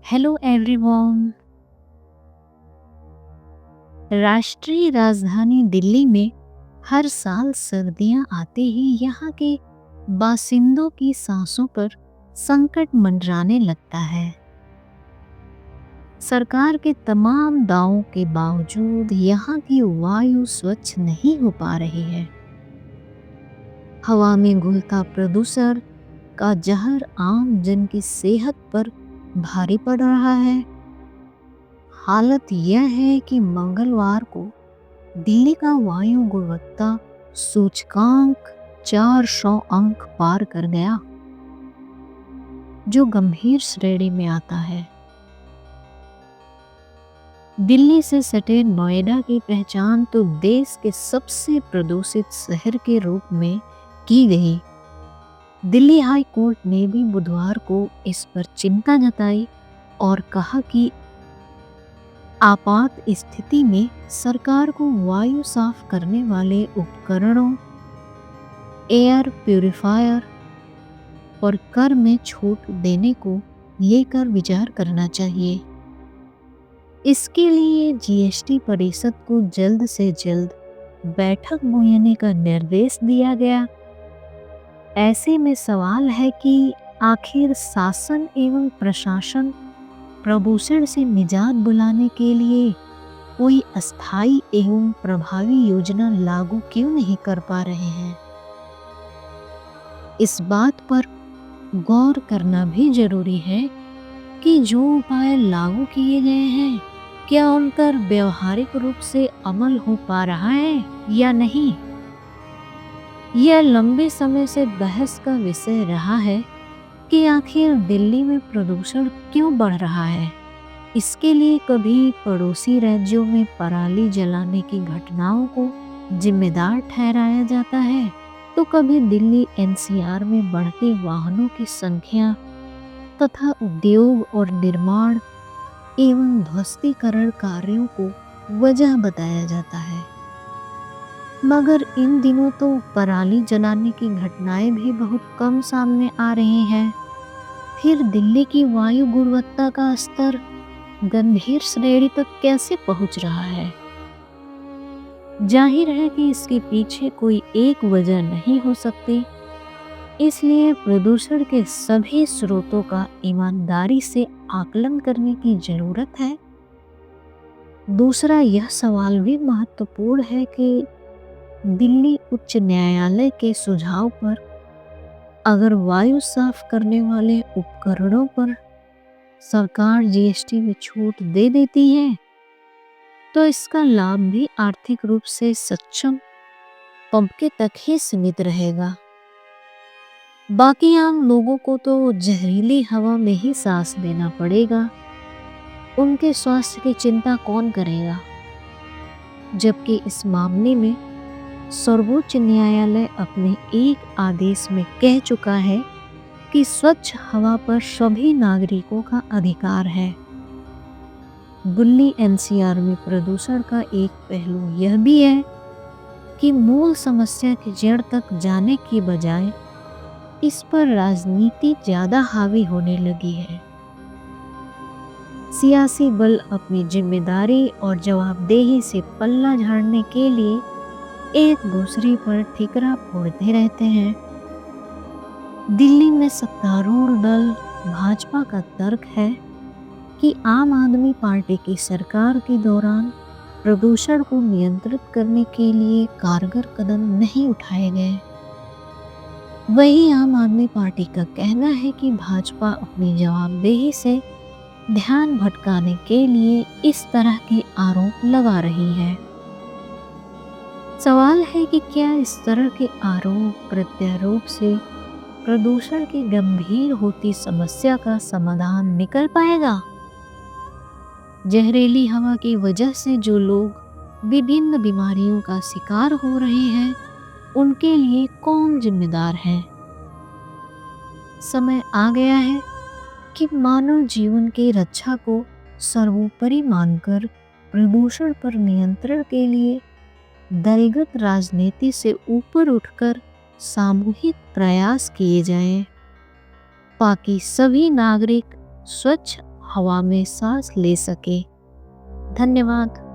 Hello everyone. राष्ट्रीय राजधानी दिल्ली में हर साल सर्दियां आते ही यहाँ के बासिंदों की सांसों पर संकट मंडराने लगता है। सरकार के तमाम दावों के बावजूद यहाँ की वायु स्वच्छ नहीं हो पा रही है। हवा में घुलता प्रदूषण का जहर आम जन की सेहत पर भारी पड़ रहा है। हालत यह है कि मंगलवार को दिल्ली का वायु गुणवत्ता सूचकांक 400 अंक पार कर गया, जो गंभीर श्रेणी में आता है। दिल्ली से सटे नोएडा की पहचान तो देश के सबसे प्रदूषित शहर के रूप में की गई। दिल्ली हाई कोर्ट ने भी बुधवार को इस पर चिंता जताई और कहा कि आपात स्थिति में सरकार को वायु साफ करने वाले उपकरणों, एयर प्यूरिफायर और कर में छूट देने को लेकर विचार करना चाहिए। इसके लिए जीएसटी परिषद को जल्द से जल्द बैठक बुलाने का निर्देश दिया गया। ऐसे में सवाल है कि आखिर शासन एवं प्रशासन प्रदूषण से निजात दिलाने के लिए कोई अस्थायी एवं प्रभावी योजना लागू क्यों नहीं कर पा रहे हैं। इस बात पर गौर करना भी जरूरी है कि जो उपाय लागू किए गए हैं, क्या उन पर व्यवहारिक रूप से अमल हो पा रहा है या नहीं। यह लंबे समय से बहस का विषय रहा है कि आखिर दिल्ली में प्रदूषण क्यों बढ़ रहा है। इसके लिए कभी पड़ोसी राज्यों में पराली जलाने की घटनाओं को जिम्मेदार ठहराया जाता है, तो कभी दिल्ली एनसीआर में बढ़ती वाहनों की संख्या तथा उद्योग और निर्माण एवं ध्वस्तीकरण कार्यों को वजह बताया जाता है। मगर इन दिनों तो पराली जलाने की घटनाएं भी बहुत कम सामने आ रही हैं। फिर दिल्ली की वायु गुणवत्ता का स्तर गंभीर श्रेणी तक कैसे पहुंच रहा है। जाहिर है कि इसके पीछे कोई एक वजह नहीं हो सकती। इसलिए प्रदूषण के सभी स्रोतों का ईमानदारी से आकलन करने की जरूरत है। दूसरा यह सवाल भी महत्वपूर्ण है कि दिल्ली उच्च न्यायालय के सुझाव पर अगर वायु साफ करने वाले उपकरणों पर सरकार जीएसटी में छूट दे देती है, तो इसका लाभ भी आर्थिक रूप से सक्षम तबके तक ही सीमित रहेगा। बाकी आम लोगों को तो जहरीली हवा में ही सांस लेना पड़ेगा। उनके स्वास्थ्य की चिंता कौन करेगा। जबकि इस मामले में सर्वोच्च न्यायालय अपने एक आदेश में कह चुका है कि स्वच्छ हवा पर सभी नागरिकों का अधिकार है। दिल्ली एनसीआर में प्रदूषण का एक पहलू यह भी है कि मूल समस्या की जड़ तक जाने की बजाय इस पर राजनीति ज्यादा हावी होने लगी है। सियासी बल अपनी जिम्मेदारी और जवाबदेही से पल्ला झाड़ने के लिए एक दूसरे पर ठिकरा फोड़ते रहते हैं। दिल्ली में सत्तारूढ़ दल भाजपा का तर्क है कि आम आदमी पार्टी की सरकार के दौरान प्रदूषण को नियंत्रित करने के लिए कारगर कदम नहीं उठाए गए। वही आम आदमी पार्टी का कहना है कि भाजपा अपनी जवाबदेही से ध्यान भटकाने के लिए इस तरह के आरोप लगा रही है। सवाल है कि क्या इस तरह के आरोप प्रत्यारोप से प्रदूषण की गंभीर होती समस्या का समाधान निकल पाएगा। जहरीली हवा की वजह से जो लोग विभिन्न बीमारियों का शिकार हो रहे हैं, उनके लिए कौन जिम्मेदार है। समय आ गया है कि मानव जीवन की रक्षा को सर्वोपरि मानकर प्रदूषण पर नियंत्रण के लिए दलगत राजनीति से ऊपर उठकर सामूहिक प्रयास किए जाएं, ताकि सभी नागरिक स्वच्छ हवा में सांस ले सके। धन्यवाद।